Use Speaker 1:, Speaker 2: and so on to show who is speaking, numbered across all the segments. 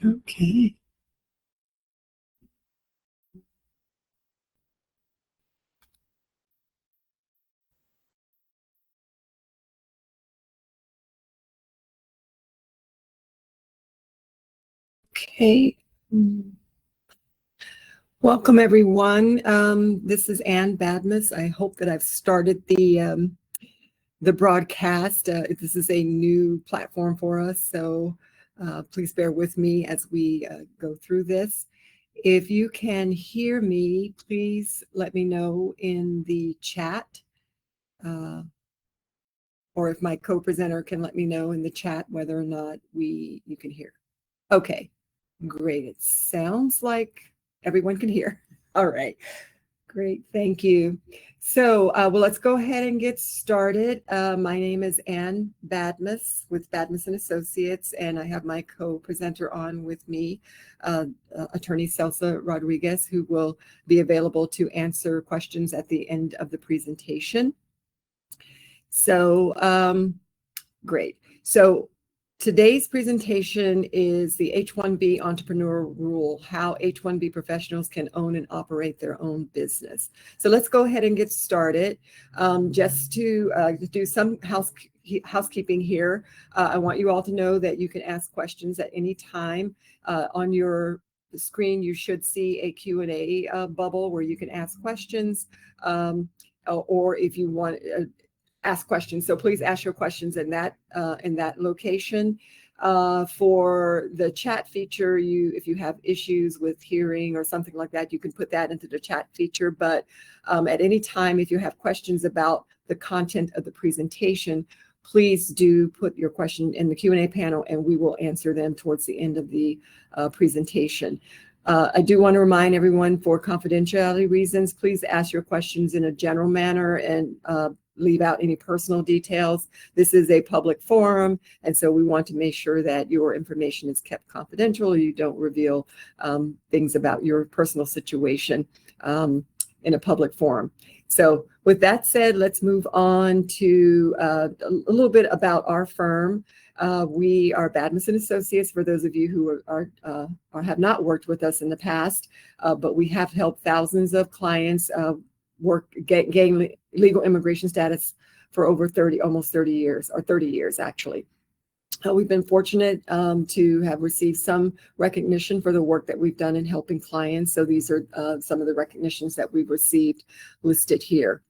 Speaker 1: Okay. Okay. Welcome, everyone. This is Ann Badmus. I hope that I've started the broadcast. This is a new platform for us, so please bear with me as we go through this. If you can hear me, please let me know in the chat, or if my co-presenter can let me know in the chat whether or not you can hear. Okay, great. It sounds like everyone can hear. All right, great, thank you. So, well, let's go ahead and get started. My name is Ann Badmus with Badmus and Associates, and I have my co-presenter on with me, Attorney Celsa Rodriguez, who will be available to answer questions at the end of the presentation. So, great. So today's presentation is the H-1B Entrepreneur Rule, how H-1B professionals can own and operate their own business. So let's go ahead and get started. Just to do some housekeeping here, I want you all to know that you can ask questions at any time. On your screen, you should see a Q&A bubble where you can ask questions, or if you want ask questions. So please ask your questions in that location. For the chat feature, if you have issues with hearing or something like that, you can put that into the chat feature. But at any time, if you have questions about the content of the presentation, please do put your question in the Q&A panel, and we will answer them towards the end of the presentation. I do want to remind everyone, for confidentiality reasons, please ask your questions in a general manner and leave out any personal details. This is a public forum, and so we want to make sure that your information is kept confidential. You don't reveal things about your personal situation in a public forum. So with that said, let's move on to a little bit about our firm. We are Badmus and Associates, for those of you who are have not worked with us in the past, but we have helped thousands of clients gain legal immigration status for over almost 30 years, or 30 years actually. We've been fortunate to have received some recognition for the work that we've done in helping clients. So these are some of the recognitions that we've received listed here.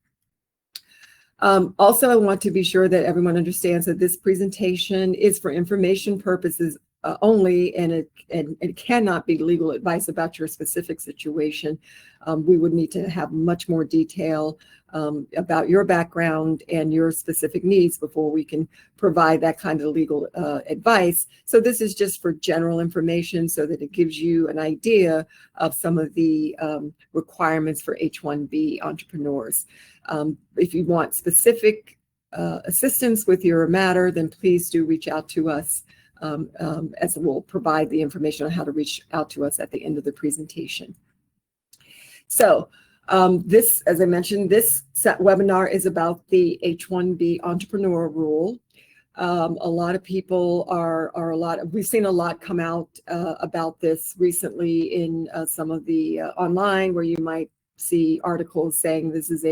Speaker 1: Also, I want to be sure that everyone understands that this presentation is for information purposes only, and it cannot be legal advice about your specific situation. We would need to have much more detail about your background and your specific needs before we can provide that kind of legal advice. So this is just for general information, so that it gives you an idea of some of the requirements for H-1B entrepreneurs. If you want specific assistance with your matter, then please do reach out to us, as we'll provide the information on how to reach out to us at the end of the presentation. So this, as I mentioned, this webinar is about the H-1B Entrepreneur Rule. A lot of people we've seen a lot come out about this recently in some of the online, where you might see articles saying this is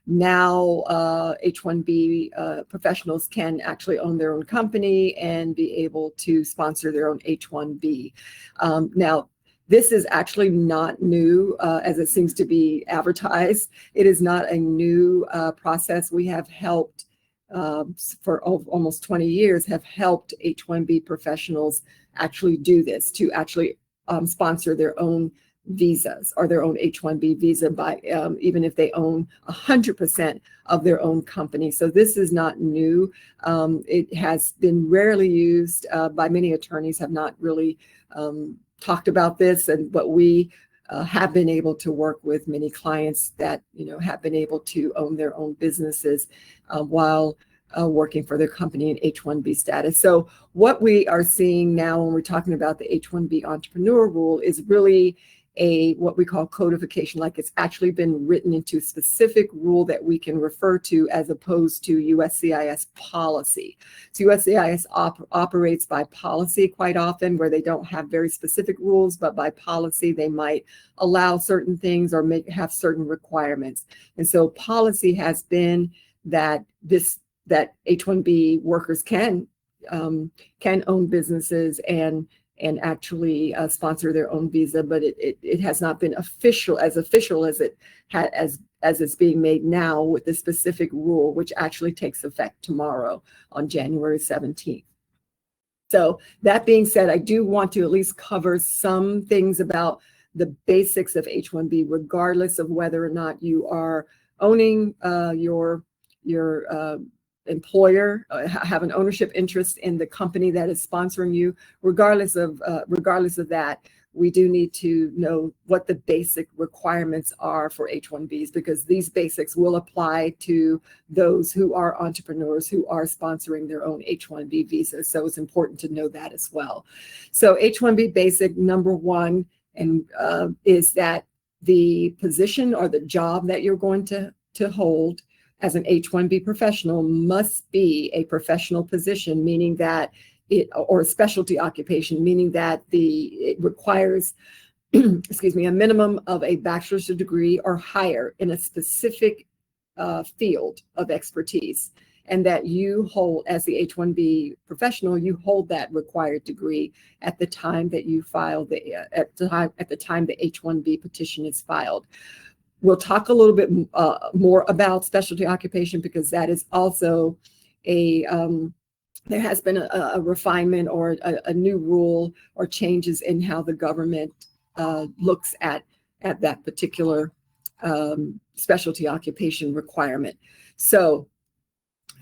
Speaker 1: now H-1B professionals can actually own their own company and be able to sponsor their own H-1B. Now, this is actually not new, as it seems to be advertised. It is not a new process. We have helped, for almost 20 years, have helped H-1B professionals actually do this, to actually sponsor their own visas, or their own H-1B visa, by even if they own 100% of their own company. So this is not new. It has been rarely used by many attorneys, have not really talked about this, but we have been able to work with many clients that have been able to own their own businesses while working for their company in H-1B status. So what we are seeing now when we're talking about the H-1B Entrepreneur Rule is really what we call codification, like it's actually been written into a specific rule that we can refer to, as opposed to USCIS policy. So USCIS operates by policy quite often, where they don't have very specific rules, but by policy they might allow certain things or have certain requirements. And so policy has been that H-1B workers can own businesses and actually sponsor their own visa, but it has not been official as it's being made now, with the specific rule, which actually takes effect tomorrow on January 17th. So that being said, I do want to at least cover some things about the basics of H-1B, regardless of whether or not you are owning your employer, have an ownership interest in the company that is sponsoring you. Regardless of that, we do need to know what the basic requirements are for H-1Bs, because these basics will apply to those who are entrepreneurs who are sponsoring their own H-1B visas. So it's important to know that as well. So H-1B basic number one is that the position or the job that you're going to hold as an H-1B professional must be a professional position, meaning that or a specialty occupation, meaning that it requires, excuse me, a minimum of a bachelor's degree or higher in a specific field of expertise, and that you hold, as the H-1B professional, you hold that required degree at the time that you file at the time the H-1B petition is filed. We'll talk a little bit more about specialty occupation, because that is also there has been a refinement or a new rule or changes in how the government looks at that particular specialty occupation requirement. So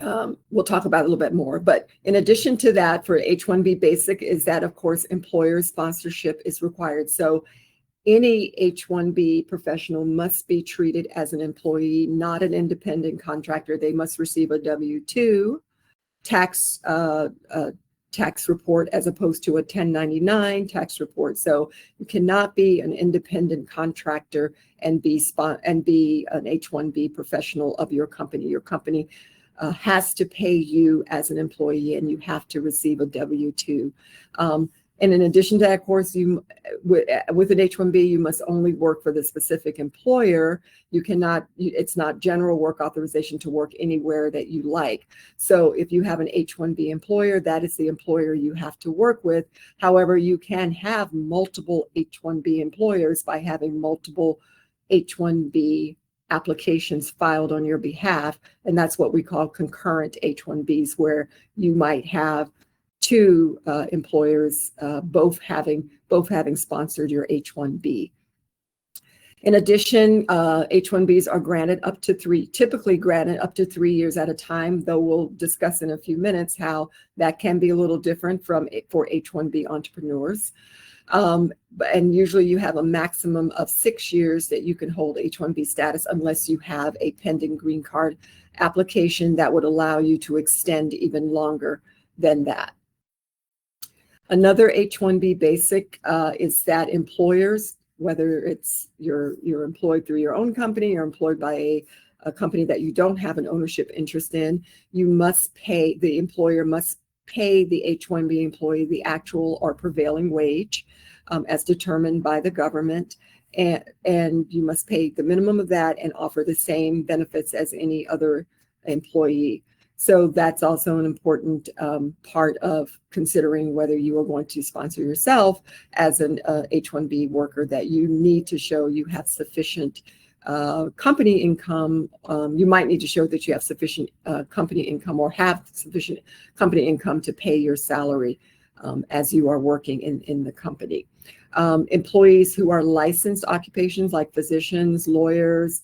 Speaker 1: we'll talk about it a little bit more. But in addition to that, for H-1B basic, is that, of course, employer sponsorship is required. So any H-1B professional must be treated as an employee, not an independent contractor. They must receive a W-2 tax report, as opposed to a 1099 tax report. So you cannot be an independent contractor and be an H-1B professional of your company. Your company has to pay you as an employee, and you have to receive a W-2. And in addition to that, of course, with an H-1B, you must only work for the specific employer. You cannot, it's not general work authorization to work anywhere that you like. So if you have an H-1B employer, that is the employer you have to work with. However, you can have multiple H-1B employers by having multiple H-1B applications filed on your behalf. And that's what we call concurrent H-1Bs, where you might have two employers both having sponsored your H-1B. In addition, H-1Bs are typically granted up to 3 years at a time, though we'll discuss in a few minutes how that can be a little different for H-1B entrepreneurs. And usually you have a maximum of 6 years that you can hold H-1B status, unless you have a pending green card application that would allow you to extend even longer than that. Another H-1B basic is that employers, whether it's you're employed through your own company or employed by a company that you don't have an ownership interest in, the employer must pay the H-1B employee the actual or prevailing wage as determined by the government. And you must pay the minimum of that and offer the same benefits as any other employee. So that's also an important part of considering whether you are going to sponsor yourself as an H-1B worker, that you need to show you have sufficient company income. You might need to show that you have sufficient company income, or have sufficient company income to pay your salary as you are working in the company. Employees who are licensed occupations like physicians, lawyers,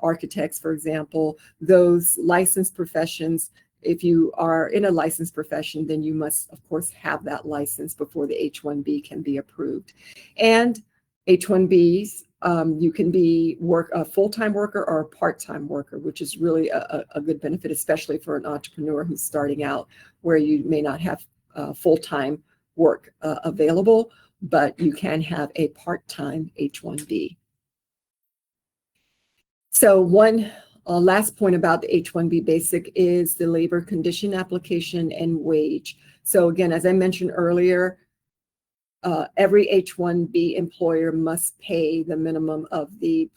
Speaker 1: architects, for example, those licensed professions, if you are in a licensed profession, then you must, of course, have that license before the H-1B can be approved. And H-1Bs, you can be a full-time worker or a part-time worker, which is really a good benefit, especially for an entrepreneur who's starting out, where you may not have full-time work available, but you can have a part-time H-1B. So one last point about the H-1B basic is the labor condition application and wage. So again, as I mentioned earlier, every H-1B employer must pay the minimum of the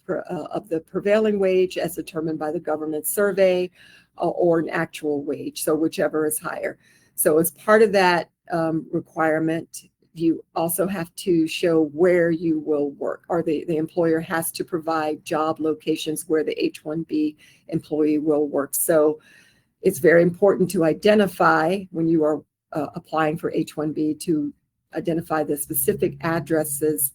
Speaker 1: prevailing wage as determined by the government survey or an actual wage, so whichever is higher. So as part of that requirement, you also have to show where you will work, or the employer has to provide job locations where the H-1B employee will work. So it's very important to identify when you are applying for H-1B to identify the specific addresses,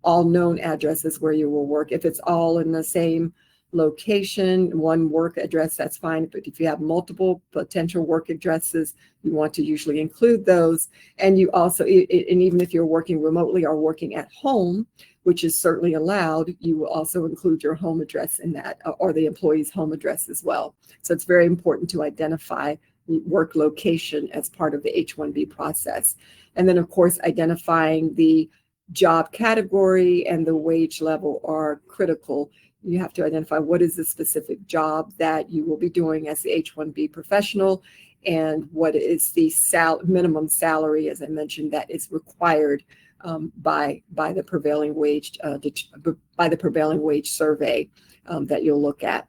Speaker 1: all known addresses where you will work. If it's all in the same location, one work address, that's fine. But if you have multiple potential work addresses, you want to usually include those. And you also, and even if you're working remotely or working at home, which is certainly allowed, you will also include your home address in that, or the employee's home address as well. So it's very important to identify work location as part of the H-1B process. And then, of course, identifying the job category and the wage level are critical. You have to identify what is the specific job that you will be doing as the H-1B professional, and what is the minimum salary, as I mentioned, that is required by the prevailing wage survey that you'll look at.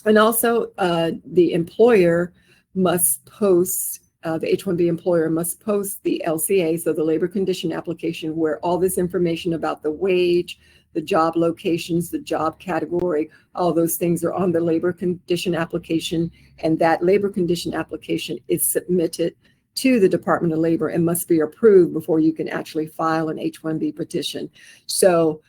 Speaker 1: And also, the employer must post. The H-1B employer must post the LCA, so the labor condition application, where all this information about the wage, the job locations, the job category, all those things are on the labor condition application, and that labor condition application is submitted to the Department of Labor and must be approved before you can actually file an H-1B petition. So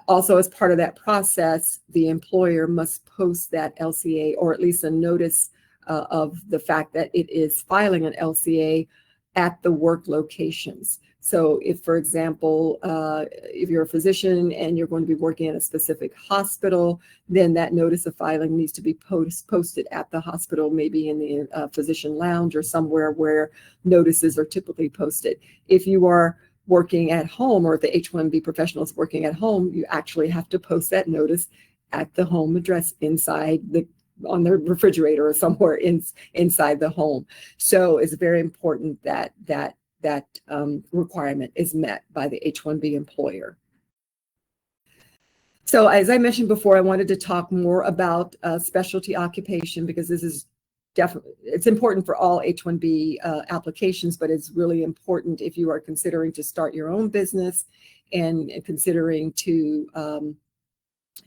Speaker 1: also, as part of that process, the employer must post that LCA, or at least a notice of the fact that it is filing an LCA at the work locations. So if, for example, if you're a physician and you're going to be working at a specific hospital, then that notice of filing needs to be posted at the hospital, maybe in the physician lounge or somewhere where notices are typically posted. If you are working at home, or if the H-1B professional is working at home, you actually have to post that notice at the home address on the refrigerator or somewhere inside the home. So it's very important that that requirement is met by the H-1B employer. So as I mentioned before, I wanted to talk more about specialty occupation, because this is definitely, it's important for all H-1B applications, but it's really important if you are considering to start your own business and considering to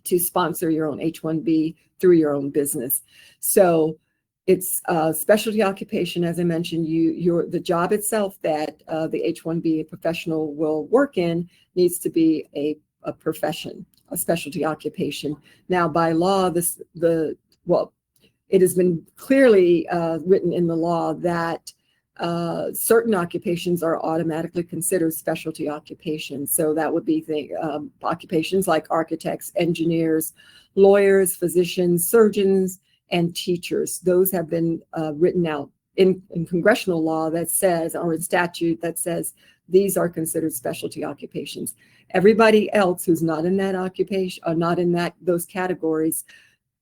Speaker 1: sponsor your own H-1B through your own business. So it's specialty occupation, as I mentioned. The job itself that the H-1B professional will work in needs to be a profession, a specialty occupation. Now, by law, it has been clearly written in the law that certain occupations are automatically considered specialty occupations. So that would be occupations like architects, engineers, lawyers, physicians, surgeons, and teachers. Those have been written out in congressional law that says, or in statute that says, these are considered specialty occupations. Everybody else who's not in that occupation, or not in those categories,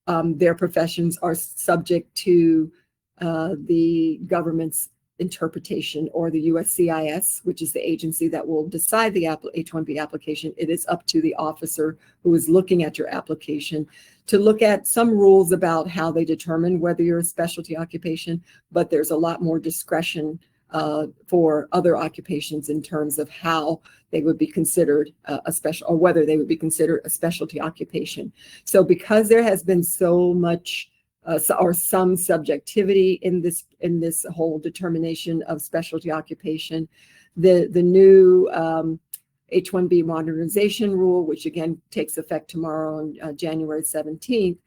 Speaker 1: their professions are subject to the government's interpretation, or the USCIS, which is the agency that will decide the H-1B application. It is up to the officer who is looking at your application to look at some rules about how they determine whether you're a specialty occupation, but there's a lot more discretion for other occupations in terms of how they would be considered or whether they would be considered a specialty occupation. So because there has been so much or some subjectivity in this whole determination of specialty occupation, the new H-1B modernization rule, which again takes effect tomorrow on January 17th,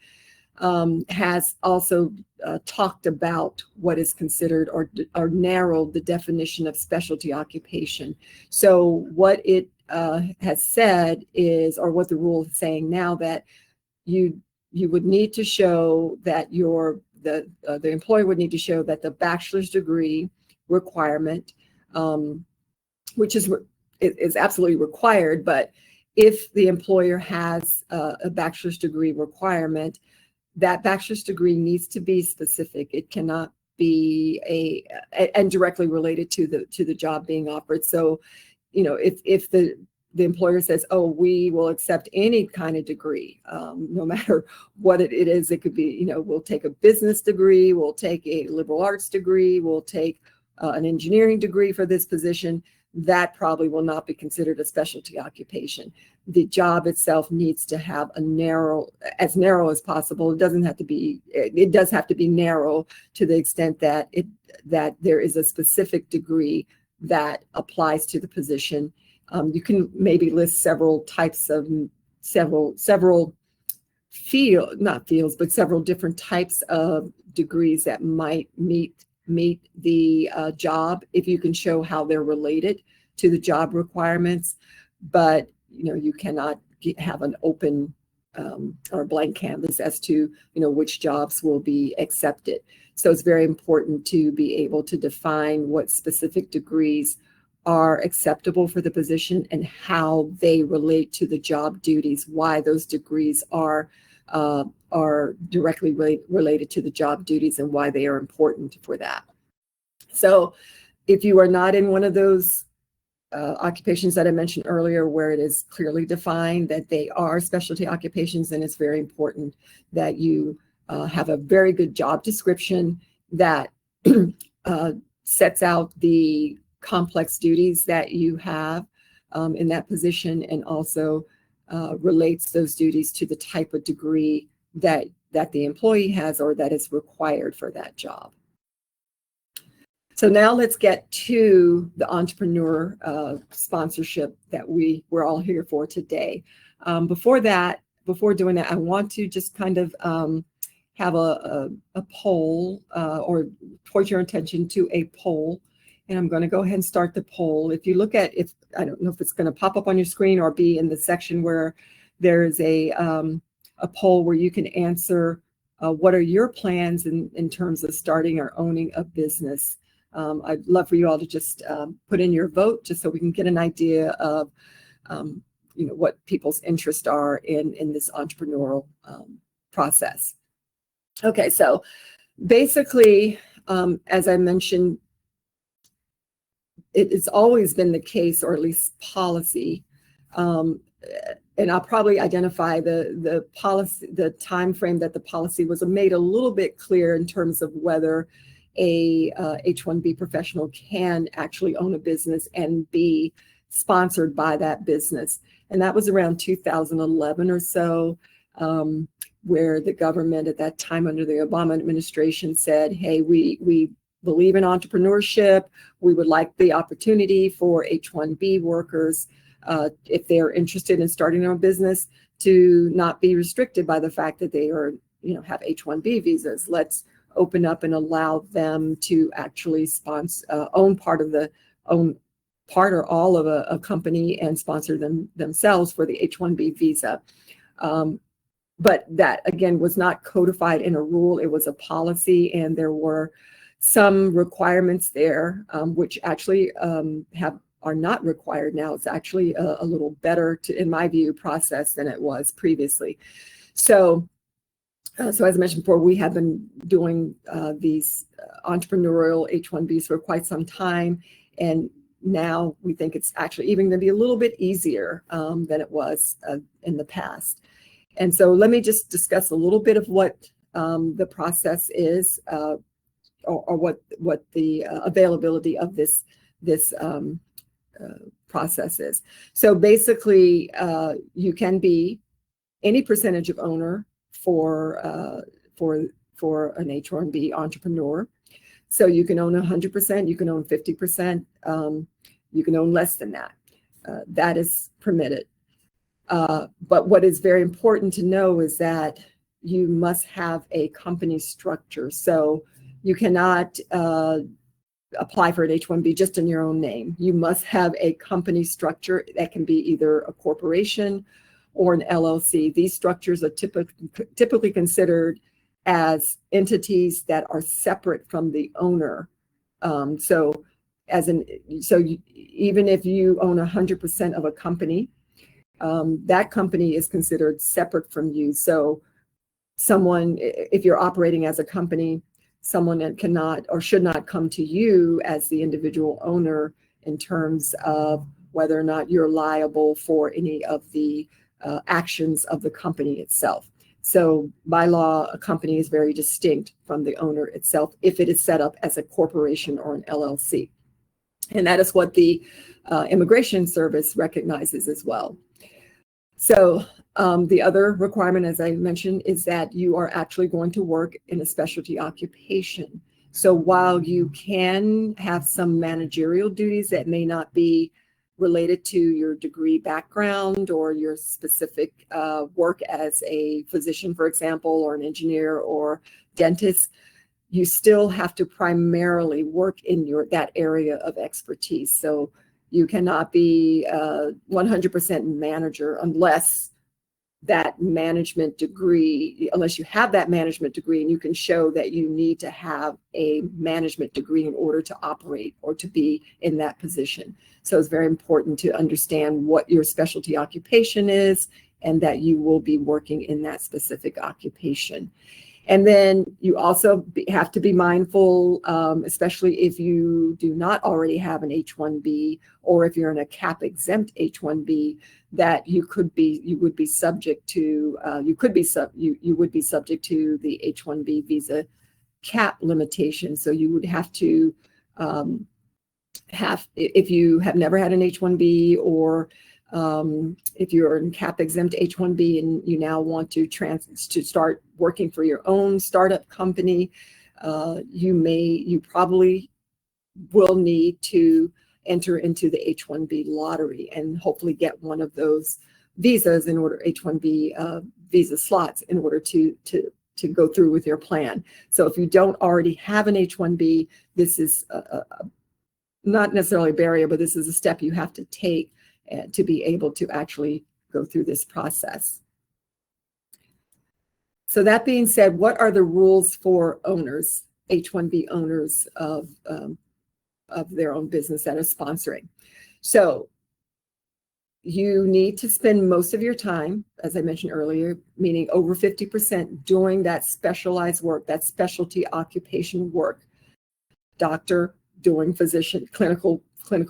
Speaker 1: has also talked about what is considered, or narrowed the definition of specialty occupation. So what it has said is, or what the rule is saying now, that you would need to show that the employer would need to show that the bachelor's degree requirement, which is is absolutely required, but if the employer has a bachelor's degree requirement, that bachelor's degree needs to be specific. It cannot be and directly related to the job being offered. So, if the employer says, oh, we will accept any kind of degree, no matter what it is. It could be, we'll take a business degree, we'll take a liberal arts degree, we'll take an engineering degree for this position. That probably will not be considered a specialty occupation. The job itself needs to have as narrow as possible. It doesn't have to be, it does have to be narrow to the extent that there is a specific degree that applies to the position. You can maybe list several types of, several different types of degrees that might meet the job, if you can show how they're related to the job requirements. But you cannot have an open or blank canvas as to which jobs will be accepted. So it's very important to be able to define what specific degrees are acceptable for the position and how they relate to the job duties, why those degrees are directly related to the job duties, and why they are important for that. So if you are not in one of those occupations that I mentioned earlier, where it is clearly defined that they are specialty occupations, then it's very important that you have a very good job description that sets out the complex duties that you have in that position, and also relates those duties to the type of degree that the employee has or that is required for that job. So now let's get to the entrepreneur sponsorship that we're all here for today. Before doing that, I want to just kind of have a poll or point your attention to a poll. And I'm going to go ahead and start the poll. If you look at, I don't know if it's going to pop up on your screen or be in the section where there is a poll where you can answer what are your plans in terms of starting or owning a business. I'd love for you all to just put in your vote, just so we can get an idea of what people's interests are in this entrepreneurial process. Okay, so basically, as I mentioned, it's always been the case, or at least policy, and I'll probably identify the policy, the time frame that the policy was made a little bit clear in terms of whether a H-1B professional can actually own a business and be sponsored by that business. And that was around 2011 or so, where the government at that time under the Obama administration said, hey, we believe in entrepreneurship. We would like the opportunity for H-1B workers, if they're interested in starting their own business, to not be restricted by the fact that they are, have H-1B visas. Let's open up and allow them to actually sponsor, own part or all of a company and sponsor themselves for the H-1B visa. But that, again, was not codified in a rule. It was a policy, and there were some requirements there, which actually are not required now. It's actually a little better, in my view, process than it was previously. So as I mentioned before, we have been doing these entrepreneurial H-1Bs for quite some time, and now we think it's actually even going to be a little bit easier than it was in the past. And so let me just discuss a little bit of what the process is, or what the availability of this process is. So basically, you can be any percentage of owner for an H-1B entrepreneur. So you can own 100%, you can own 50%, you can own less than that. That is permitted. But what is very important to know is that you must have a company structure. So you cannot apply for an H-1B just in your own name. You must have a company structure that can be either a corporation or an LLC. These structures are typically considered as entities that are separate from the owner. So even if you own 100% of a company, that company is considered separate from you. So if you're operating as a company, someone that cannot or should not come to you as the individual owner in terms of whether or not you're liable for any of the actions of the company itself. So by law, a company is very distinct from the owner itself if it is set up as a corporation or an LLC. And that is what the Immigration Service recognizes as well. So the other requirement, as I mentioned, is that you are actually going to work in a specialty occupation. So while you can have some managerial duties that may not be related to your degree background or your specific work as a physician, for example, or an engineer or dentist, you still have to primarily work in that area of expertise. So you cannot be 100% manager unless you have that management degree, and you can show that you need to have a management degree in order to operate or to be in that position. So it's very important to understand what your specialty occupation is and that you will be working in that specific occupation. And then you also have to be mindful, especially if you do not already have an H-1B, or if you're in a cap exempt H-1B, that you would be subject to the H-1B visa cap limitation. So you would have to if you have never had an H-1B, or if you're in cap exempt H-1B and you now want to start working for your own startup company, you probably will need to enter into the H-1B lottery and hopefully get one of those visas H-1B visa slots in order to go through with your plan. So if you don't already have an H-1B, this is not necessarily a barrier, but this is a step you have to take to be able to actually go through this process. So that being said, what are the rules for owners, H-1B owners of their own business that are sponsoring? So you need to spend most of your time, as I mentioned earlier, meaning over 50%, doing that specialized work, that specialty occupation work. Doctor doing clinical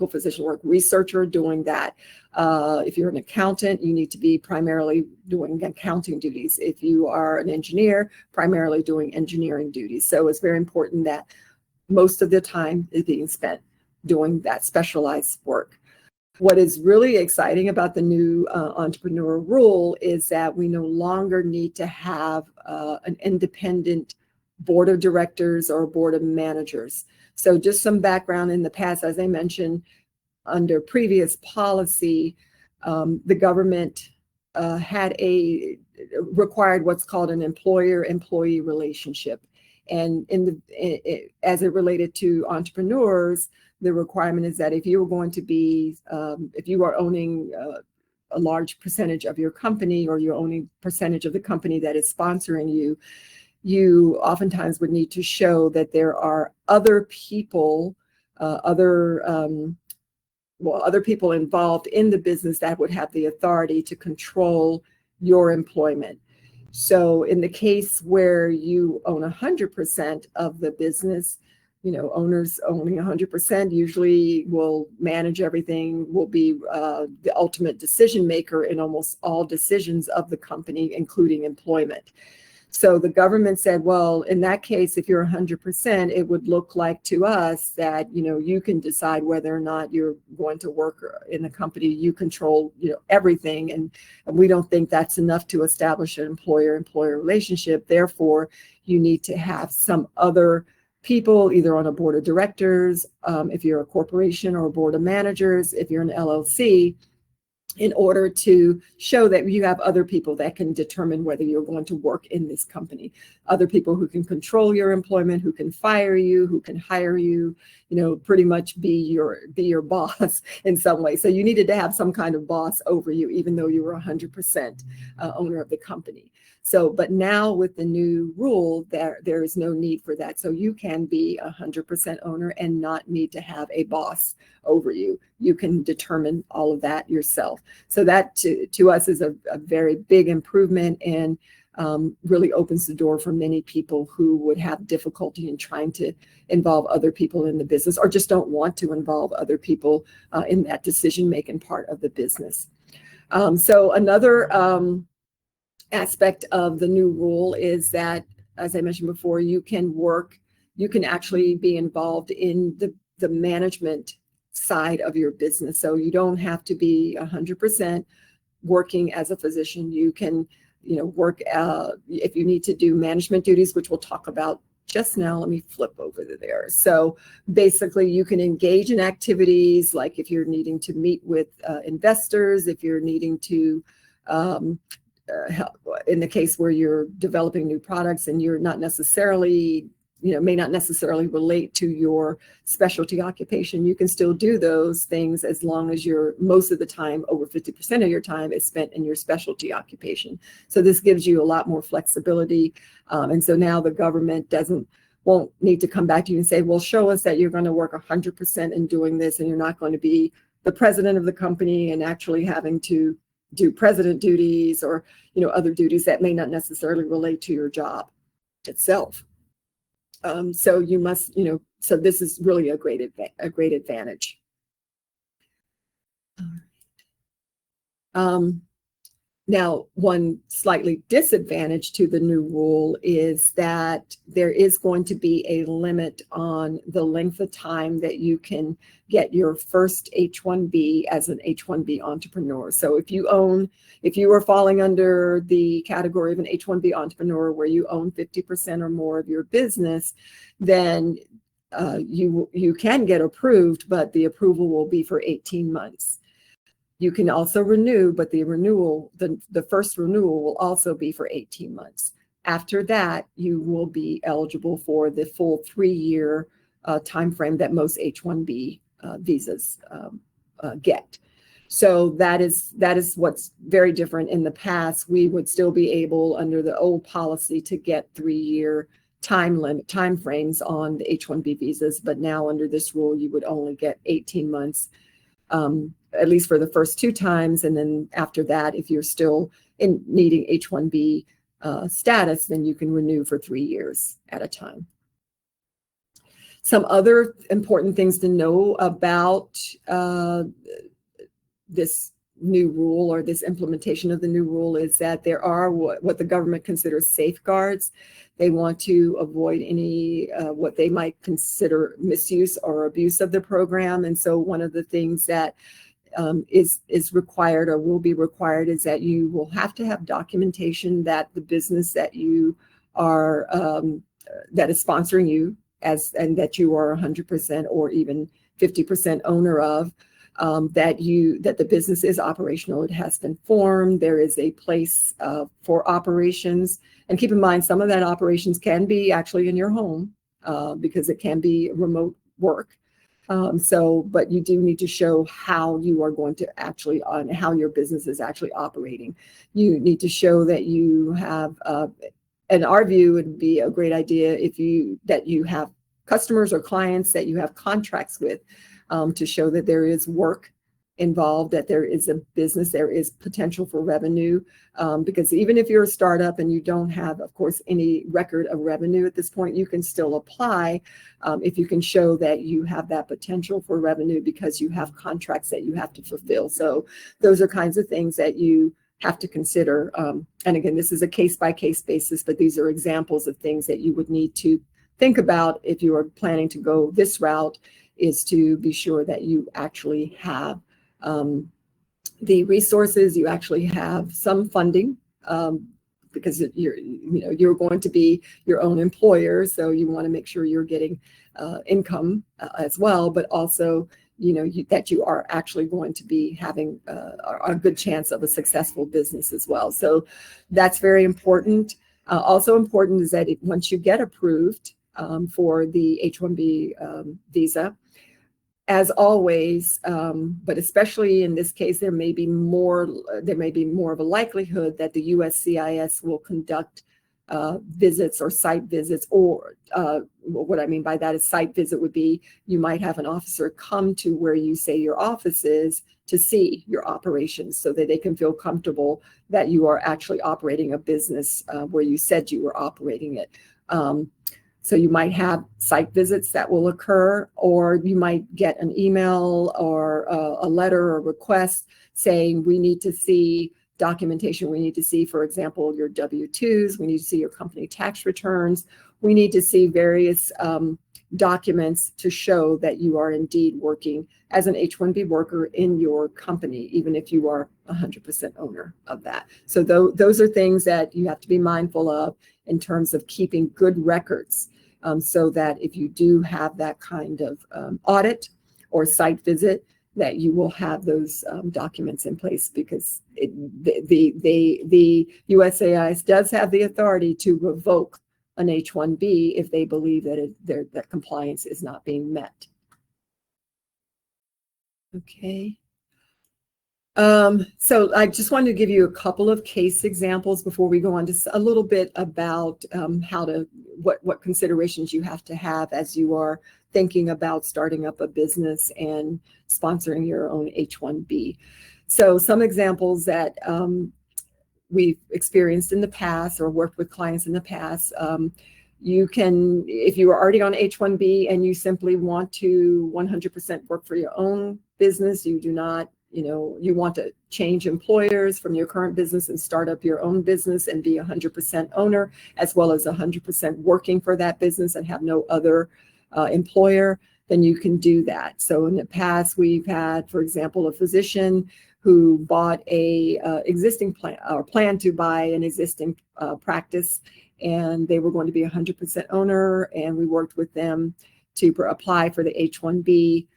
Speaker 1: physician work, researcher doing that. If you're an accountant, you need to be primarily doing accounting duties. If you are an engineer, primarily doing engineering duties. So it's very important that most of the time is being spent doing that specialized work. What is really exciting about the new entrepreneur rule is that we no longer need to have an independent board of directors or board of managers. So just some background: in the past, as I mentioned, under previous policy, the government required what's called an employer-employee relationship. And as it related to entrepreneurs, the requirement is that if you are owning a large percentage of your company, or you're owning percentage of the company that is sponsoring you, you oftentimes would need to show that there are other people, other people involved in the business that would have the authority to control your employment. So in the case where you own 100% of the business, owners owning 100% usually will manage everything, will be the ultimate decision maker in almost all decisions of the company, including employment. So the government said, well, in that case, if you're 100%, it would look like to us that, you can decide whether or not you're going to work in the company. You control, everything. And we don't think that's enough to establish an employer-employee relationship. Therefore, you need to have some other people, either on a board of directors, if you're a corporation, or a board of managers, if you're an LLC, in order to show that you have other people that can determine whether you're going to work in this company, other people who can control your employment, who can fire you, who can hire you, pretty much be your boss in some way. So you needed to have some kind of boss over you, even though you were 100% owner of the company. So, but now with the new rule, there is no need for that. So you can be 100% owner and not need to have a boss over you. You can determine all of that yourself. So that to us is a very big improvement, and really opens the door for many people who would have difficulty in trying to involve other people in the business, or just don't want to involve other people in that decision-making part of the business. So another aspect of the new rule is that, as I mentioned before, you can actually be involved in the management side of your business. So you don't have to be 100% working as a physician. You can, work if you need to do management duties, which we'll talk about just now. Let me flip over to there. So basically you can engage in activities like if you're needing to meet with investors, if you're needing to help in the case where you're developing new products and you're not necessarily, may not necessarily relate to your specialty occupation, you can still do those things as long as most of the time, over 50% of your time is spent in your specialty occupation. So this gives you a lot more flexibility. And so now the government won't need to come back to you and say, well, show us that you're going to work 100% in doing this, and you're not going to be the president of the company and actually having to do president duties or, other duties that may not necessarily relate to your job itself. So you must, so this is really a great advantage. Now, one slightly disadvantage to the new rule is that there is going to be a limit on the length of time that you can get your first H-1B as an H-1B entrepreneur. So if you are falling under the category of an H-1B entrepreneur where you own 50% or more of your business, then you can get approved, but the approval will be for 18 months. You can also renew, but the first renewal will also be for 18 months. After that, you will be eligible for the full 3-year time frame that most H-1B visas get. So that is what's very different. In the past, we would still be able, under the old policy, to get 3-year time frames on the H-1B visas, but now under this rule, you would only get 18 months. At least for the first 2 times. And then after that, if you're still needing H-1B status, then you can renew for 3 years at a time. Some other important things to know about this new rule, or this implementation of the new rule, is that there are what the government considers safeguards. They want to avoid any what they might consider misuse or abuse of the program. And so one of the things that is required, or will be required, is that you will have to have documentation that the business that you are that is sponsoring you and that you are 100% or even 50% owner of, that the business is operational. It has been formed. There is a place for operations. And keep in mind, some of that operations can be actually in your home because it can be remote work. But you do need to show how you are going to actually, on how your business is actually operating. You need to show that you have, in our view, it would be a great idea that you have customers or clients that you have contracts with, to show that there is work involved, that there is a business, there is potential for revenue, because even if you're a startup and you don't have, of course, any record of revenue at this point, you can still apply if you can show that you have that potential for revenue because you have contracts that you have to fulfill. So those are kinds of things that you have to consider. And again, this is a case-by-case basis, but these are examples of things that you would need to think about if you are planning to go this route, is to be sure that you actually have the resources, you actually have some funding, because you're going to be your own employer, so you want to make sure you're getting income as well, but also that you are actually going to be having a good chance of a successful business as well. So that's very important. Also important is that once you get approved for the H-1B visa, as always, but especially in this case, there may be more of a likelihood that the USCIS will conduct visits or site visits, or what I mean by that is site visit would be you might have an officer come to where you say your office is to see your operations so that they can feel comfortable that you are actually operating a business where you said you were operating it. So you might have site visits that will occur, or you might get an email or a letter or request saying we need to see documentation. We need to see, for example, your W-2s. We need to see your company tax returns. We need to see various documents to show that you are indeed working as an H-1B worker in your company, even if you are 100% owner of that. So those are things that you have to be mindful of in terms of keeping good records, so that if you do have that kind of audit or site visit, that you will have those documents in place, because the USCIS does have the authority to revoke an H-1B if they believe that that compliance is not being met. Okay. So I just wanted to give you a couple of case examples before we go on to a little bit about what considerations you have to have as you are thinking about starting up a business and sponsoring your own H-1B. So some examples that we've experienced in the past or worked with clients in the past, you can, if you are already on H-1B and you simply want to 100% work for your own business, you do not, you want to change employers from your current business and start up your own business and be 100% owner, as well as 100% working for that business and have no other employer, then you can do that. So in the past, we've had, for example, a physician who bought a existing plan or planned to buy an existing practice, and they were going to be 100% owner, and we worked with them to apply for the H-1B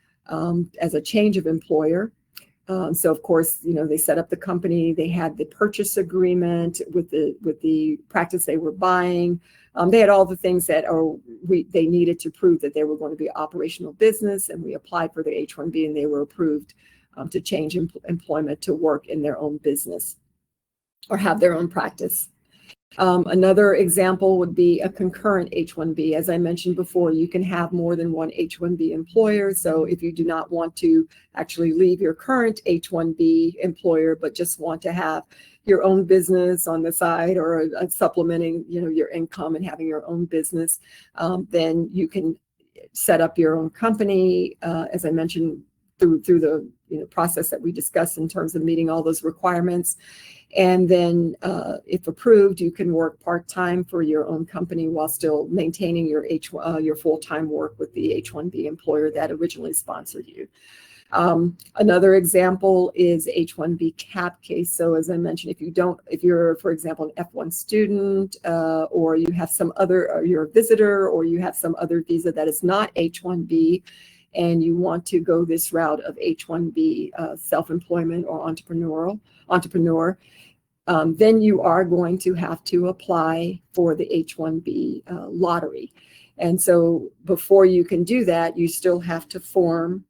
Speaker 1: as a change of employer. So of course, they set up the company, they had the purchase agreement with the practice they were buying. They had all the things that they needed to prove that they were going to be an operational business, and we applied for the H-1B and they were approved to change employment to work in their own business or have their own practice. Another example would be a concurrent H-1B. As I mentioned before, you can have more than one H-1B employer. So if you do not want to actually leave your current H-1B employer, but just want to have your own business on the side or supplementing, your income and having your own business, then you can set up your own company, as I mentioned, through the process that we discussed in terms of meeting all those requirements. And then if approved, you can work part-time for your own company while still maintaining your full-time work with the H-1B employer that originally sponsored you. Another example is H-1B cap case. So as I mentioned, if you're, for example, an F1 student, or you have some other, or you're a visitor, or you have some other visa that is not H-1B, and you want to go this route of H-1B, self-employment or entrepreneur, then you are going to have to apply for the H-1B lottery. And so before you can do that, you still have to form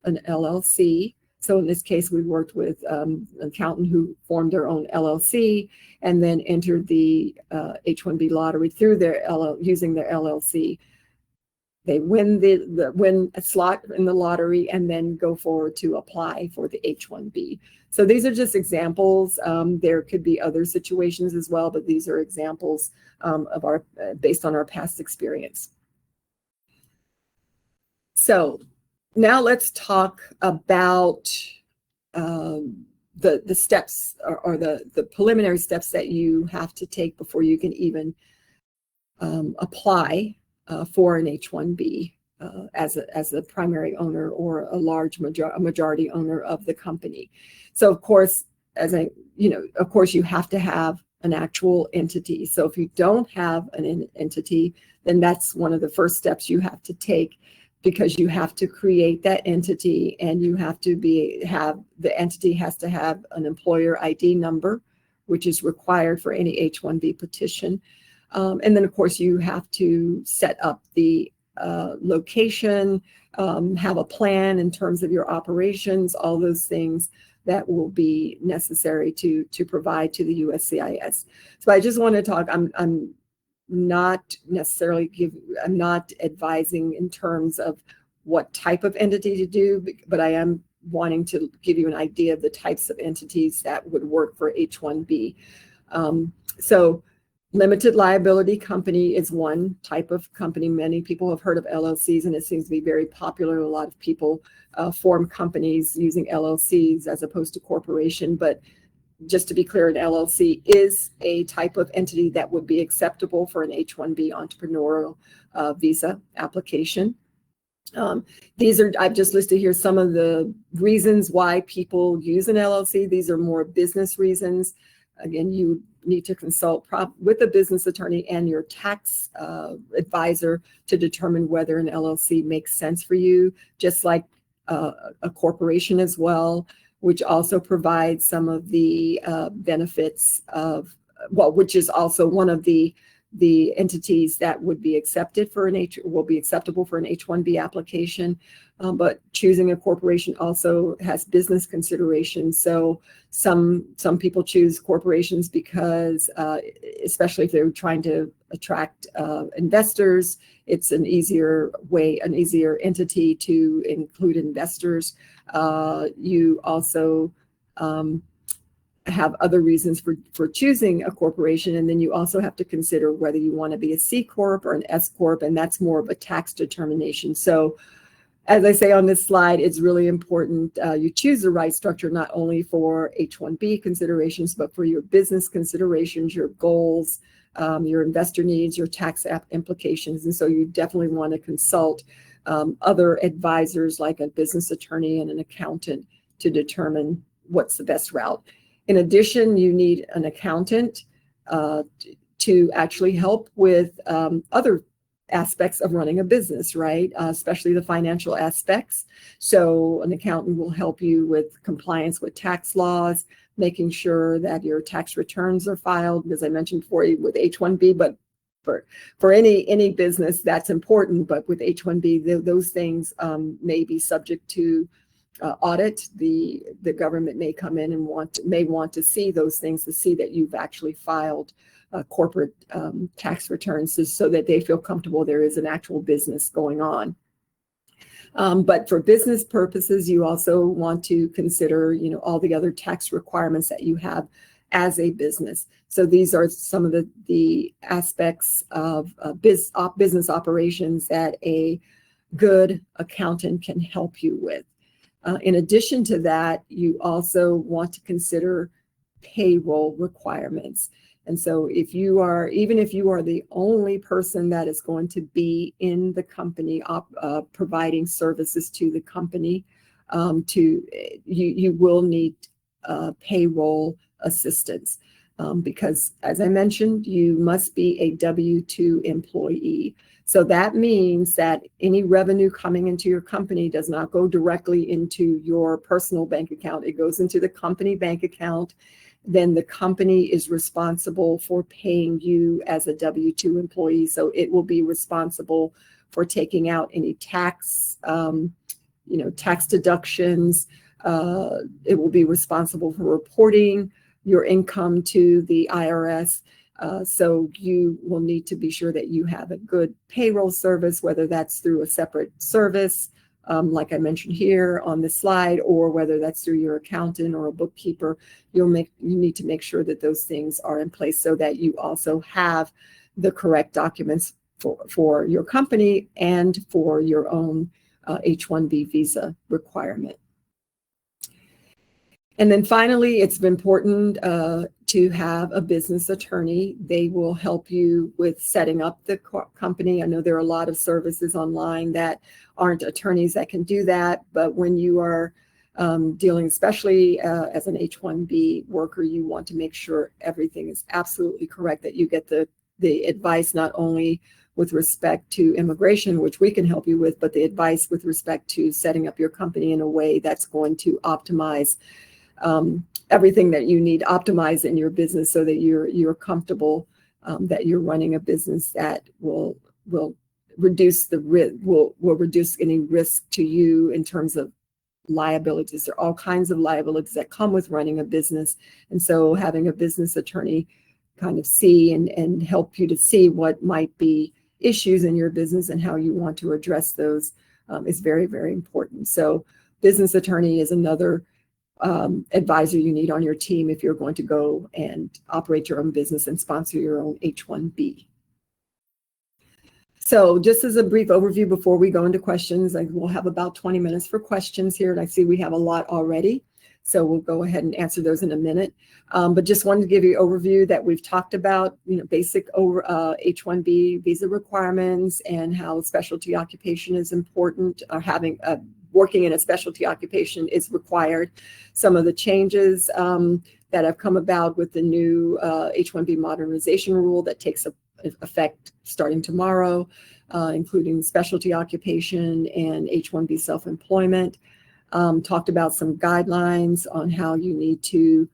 Speaker 1: an LLC. So in this case, we worked with an accountant who formed their own LLC and then entered the H-1B lottery through using their LLC. They win a slot in the lottery and then go forward to apply for the H-1B. So these are just examples. There could be other situations as well, but these are examples of based on our past experience. So now let's talk about the steps or the preliminary steps that you have to take before you can even apply for an H-1B as a primary owner or a majority owner of the company. So of course, of course you have to have an actual entity. So if you don't have an entity, then that's one of the first steps you have to take, because you have to create that entity, and you have to the entity has to have an employer ID number, which is required for any H-1B petition. And then, of course, you have to set up the location, have a plan in terms of your operations, all those things that will be necessary to provide to the USCIS. So I just want to talk, I'm not advising in terms of what type of entity to do, but I am wanting to give you an idea of the types of entities that would work for H-1B. So limited liability company is one type of company. Many people have heard of LLCs, and it seems to be very popular. A lot of people form companies using LLCs as opposed to corporation. But just to be clear, an LLC is a type of entity that would be acceptable for an H-1B entrepreneurial visa application. I've just listed here some of the reasons why people use an LLC. These are more business reasons. Again, you need to consult with a business attorney and your tax advisor to determine whether an LLC makes sense for you, just like a corporation as well, which also provides some of the benefits of, which is also one of the entities that would be accepted for will be acceptable for an H-1B application. But choosing a corporation also has business considerations. So some people choose corporations because, especially if they're trying to attract investors, it's an easier entity to include investors. You also have other reasons for choosing a corporation, and then you also have to consider whether you want to be a C Corp or an S Corp, and that's more of a tax determination. So as I say on this slide, it's really important you choose the right structure, not only for H-1B considerations, but for your business considerations, your goals, your investor needs, your tax implications. And so you definitely want to consult other advisors like a business attorney and an accountant to determine what's the best route. In addition, you need an accountant to actually help with other aspects of running a business, right? Especially the financial aspects. So an accountant will help you with compliance with tax laws, making sure that your tax returns are filed, as I mentioned before with H-1B, but for any business that's important. But with H-1B, those things may be subject to audit. The government may come in and may want to see those things, to see that you've actually filed corporate tax returns, so that they feel comfortable there is an actual business going on. But for business purposes, you also want to consider, all the other tax requirements that you have as a business. So these are some of the aspects of business operations that a good accountant can help you with. In addition to that, you also want to consider payroll requirements. And so even if you are the only person that is going to be in the company providing services to the company, you will need payroll assistance because, as I mentioned, you must be a W-2 employee. So that means that any revenue coming into your company does not go directly into your personal bank account. It goes into the company bank account. Then the company is responsible for paying you as a W-2 employee. So it will be responsible for taking out any tax, tax deductions. It will be responsible for reporting your income to the IRS. So you will need to be sure that you have a good payroll service, whether that's through a separate service, like I mentioned here on this slide, or whether that's through your accountant or a bookkeeper. You need to make sure that those things are in place so that you also have the correct documents for your company and for your own H-1B visa requirement. And then finally, it's important to have a business attorney. They will help you with setting up the company. I know there are a lot of services online that aren't attorneys that can do that, but when you are dealing, especially as an H-1B worker, you want to make sure everything is absolutely correct, that you get the advice not only with respect to immigration, which we can help you with, but the advice with respect to setting up your company in a way that's going to optimize everything that you need optimized in your business, so that you're comfortable that you're running a business that will reduce the risk, will reduce any risk to you in terms of liabilities. There are all kinds of liabilities that come with running a business. And so having a business attorney kind of see and help you to see what might be issues in your business and how you want to address those is very, very important. So business attorney is another advisor you need on your team if you're going to go and operate your own business and sponsor your own H-1B. So just as a brief overview before we go into questions, we'll have about 20 minutes for questions here, and I see we have a lot already. So we'll go ahead and answer those in a minute. But just wanted to give you an overview that we've talked about, basic H-1B visa requirements and how specialty occupation is important, or having working in a specialty occupation is required. Some of the changes that have come about with the new H-1B modernization rule that takes effect starting tomorrow, including specialty occupation and H-1B self-employment. Talked about some guidelines on how you need to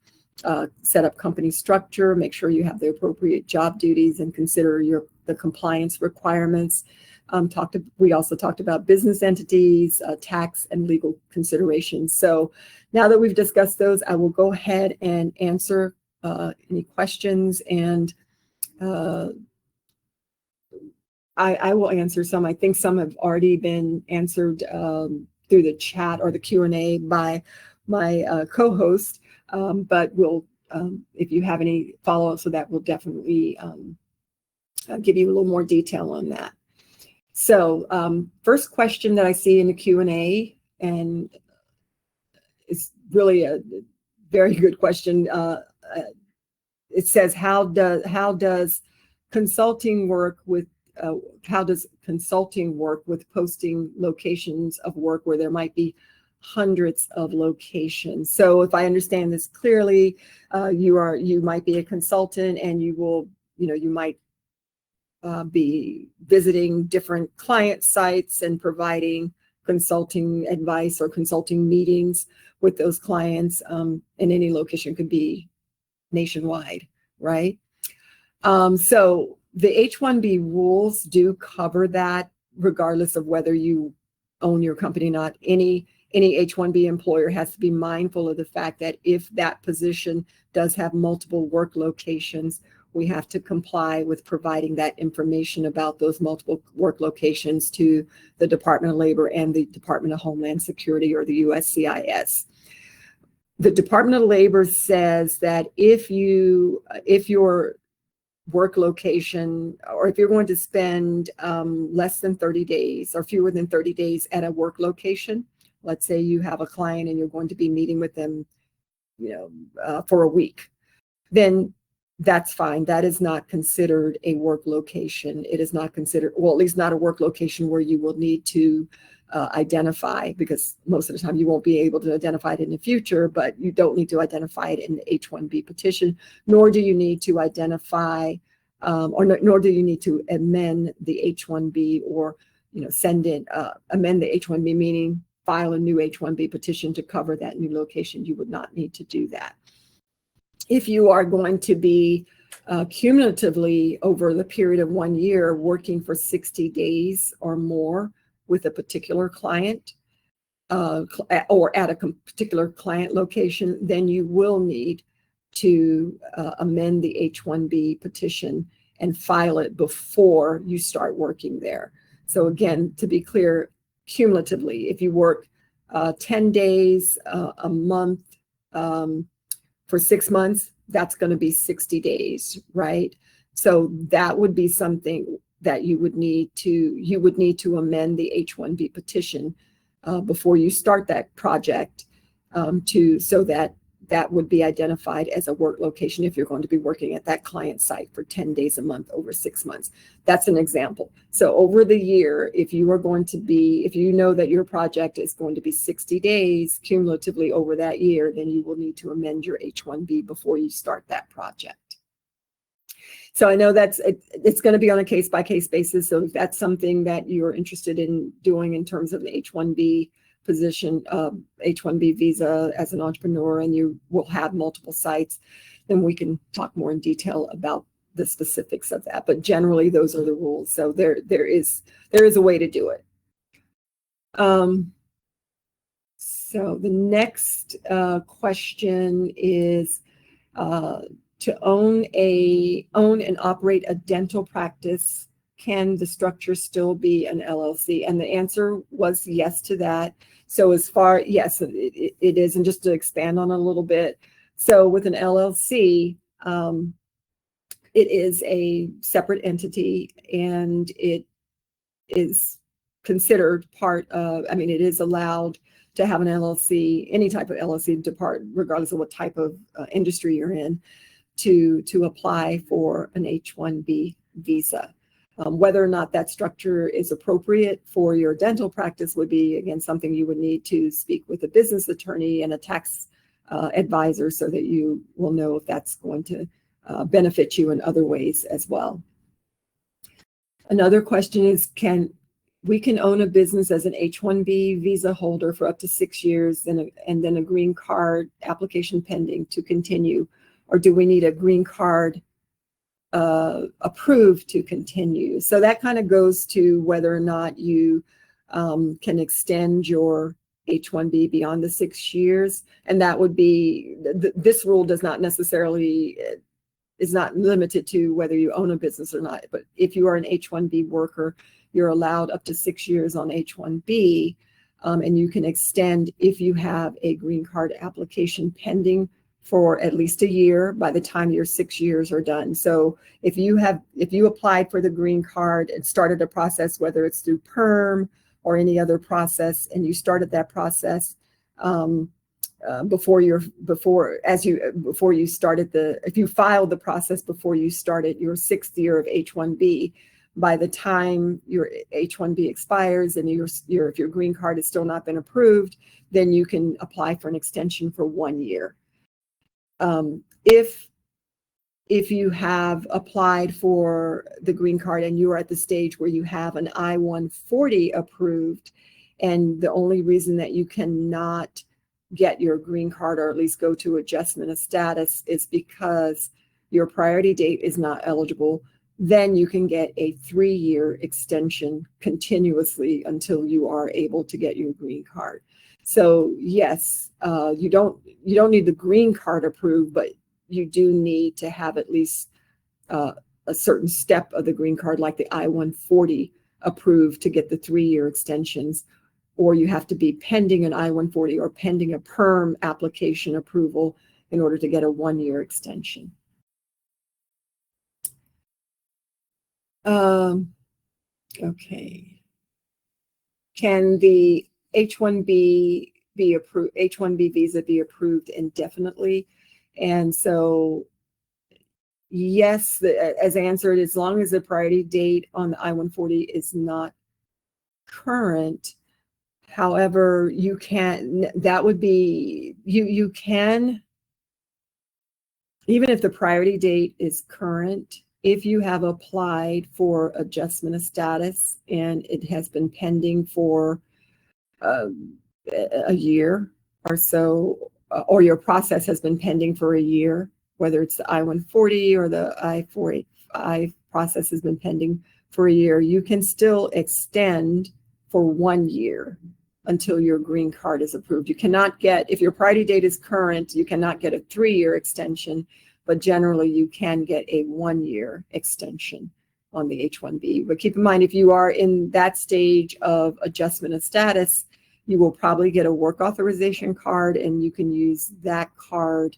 Speaker 1: set up company structure, make sure you have the appropriate job duties, and consider the compliance requirements. We also talked about business entities, tax and legal considerations. So now that we've discussed those, I will go ahead and answer any questions, and I will answer some. I think some have already been answered through the chat or the Q&A by my co-host, but if you have any follow-ups with that, we'll definitely give you a little more detail on that. So first question that I see in the Q&A, and it's really a very good question. It says, how does consulting work with posting locations of work where there might be hundreds of locations? So if I understand this clearly, you might be a consultant, and you might be visiting different client sites and providing consulting advice or consulting meetings with those clients, and any location could be nationwide, right? So the H-1B rules do cover that, regardless of whether you own your company or not. Any H-1B employer has to be mindful of the fact that if that position does have multiple work locations, we have to comply with providing that information about those multiple work locations to the Department of Labor and the Department of Homeland Security, or the USCIS. The Department of Labor says that if your work location, or if you're going to spend less than 30 days or fewer than 30 days at a work location, let's say you have a client and you're going to be meeting with them, for a week, then that's fine. That is not considered a work location. It is not considered, well, at least not a work location where you will need to identify, because most of the time you won't be able to identify it in the future, but you don't need to identify it in the H-1B petition, nor do you need to identify, nor do you need to amend the H-1B, or amend the H-1B, meaning file a new H-1B petition to cover that new location. You would not need to do that. If you are going to be cumulatively over the period of 1 year working for 60 days or more with a particular client, or at a particular client location, then you will need to amend the H-1B petition and file it before you start working there. So again, to be clear, cumulatively, if you work 10 days, a month, for 6 months, that's going to be 60 days, right? So that would be something that you would need to amend the H-1B petition before you start that project, so that would be identified as a work location if you're going to be working at that client site for 10 days a month over 6 months. That's an example. So over the year, if you know that your project is going to be 60 days cumulatively over that year, then you will need to amend your H-1B before you start that project. So I know it's going to be on a case-by-case basis. So if that's something that you're interested in doing in terms of the H-1B position, H-1B visa as an entrepreneur, and you will have multiple sites, then we can talk more in detail about the specifics of that, but generally those are the rules. So there is a way to do it. So the next question is to own and operate a dental practice. Can the structure still be an LLC? And the answer was yes to that. So yes, it is. And just to expand on it a little bit, so with an LLC, it is a separate entity, and it is considered part of, it is allowed to have an LLC, any type of LLC regardless of what type of industry you're in, to apply for an H-1B visa. Whether or not that structure is appropriate for your dental practice would be, again, something you would need to speak with a business attorney and a tax advisor so that you will know if that's going to benefit you in other ways as well. Another question is, we can own a business as an H-1B visa holder for up to 6 years and then a green card application pending to continue, or do we need a green card approved to continue? So that kind of goes to whether or not you can extend your H-1B beyond the 6 years. And that would be, this rule does not necessarily, is not limited to whether you own a business or not. But if you are an H-1B worker, you're allowed up to 6 years on H-1B, and you can extend if you have a green card application pending for at least a year by the time your 6 years are done. So if you applied for the green card and started a process, whether it's through PERM or any other process, and you started that process if you filed the process before you started your 6th year of H-1B, by the time your H-1B expires and if your green card has still not been approved, then you can apply for an extension for 1 year. If you have applied for the green card and you are at the stage where you have an I-140 approved, and the only reason that you cannot get your green card, or at least go to adjustment of status, is because your priority date is not eligible, then you can get a 3-year extension continuously until you are able to get your green card. So yes, you don't need the green card approved, but you do need to have at least a certain step of the green card, like the I-140 approved, to get the 3-year extensions, or you have to be pending an I-140 or pending a PERM application approval in order to get a 1-year extension. Okay. Can the H-1B visa be approved indefinitely? And so, yes, as answered, as long as the priority date on the I-140 is not current. However, you can, even if the priority date is current, if you have applied for adjustment of status and it has been pending for a year or so, or your process has been pending for a year, whether it's the I-140 or the I-485 process has been pending for a year, you can still extend for 1 year until your green card is approved. You cannot get, if your priority date is current, you cannot get a 3-year extension, but generally you can get a 1-year extension on the H-1B. But keep in mind, if you are in that stage of adjustment of status, you will probably get a work authorization card, and you can use that card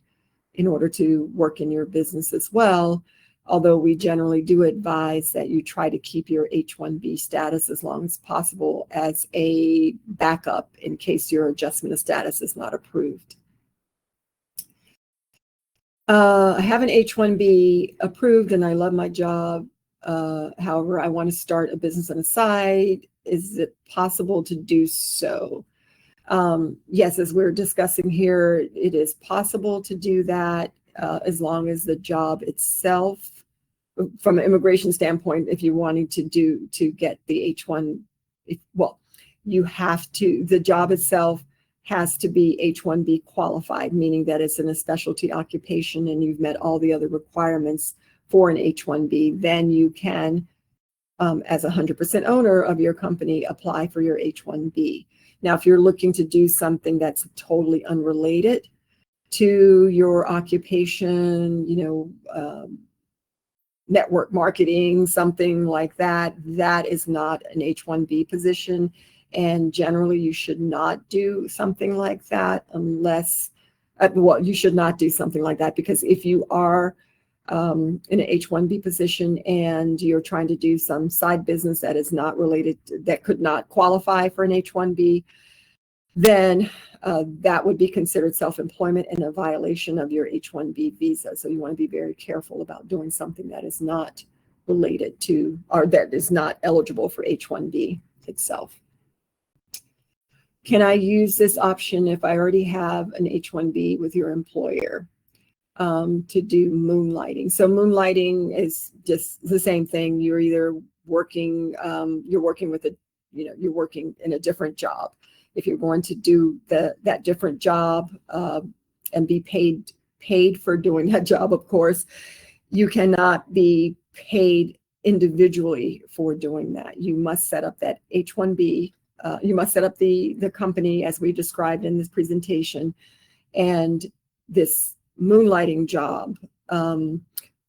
Speaker 1: in order to work in your business as well. Although we generally do advise that you try to keep your H-1B status as long as possible as a backup in case your adjustment of status is not approved. I have an H-1B approved and I love my job. However, I want to start a business on the side. Is it possible to do so? Yes, as we're discussing here, it is possible to do that as long as the job itself, from an immigration standpoint, if you're wanting to get the H-1, you have to, the job itself has to be H-1B qualified, meaning that it's in a specialty occupation and you've met all the other requirements for an H-1B, then you can, as a 100% owner of your company, apply for your H-1B. Now, if you're looking to do something that's totally unrelated to your occupation, network marketing, something like that, that is not an H-1B position. And generally, you should not do something like that unless, you should not do something like that, because if you are in an H-1B position and you're trying to do some side business that is not related, that could not qualify for an H-1B, then that would be considered self-employment and a violation of your H-1B visa. So you want to be very careful about doing something that is not related to, or that is not eligible for H-1B itself. Can I use this option if I already have an H-1B with your employer to do moonlighting? So moonlighting is just the same thing. You're either working, you're working in a different job. If you're going to do that different job and be paid for doing that job, of course, you cannot be paid individually for doing that. You must set up that H-1B. You must set up the company as we described in this presentation, and this moonlighting job,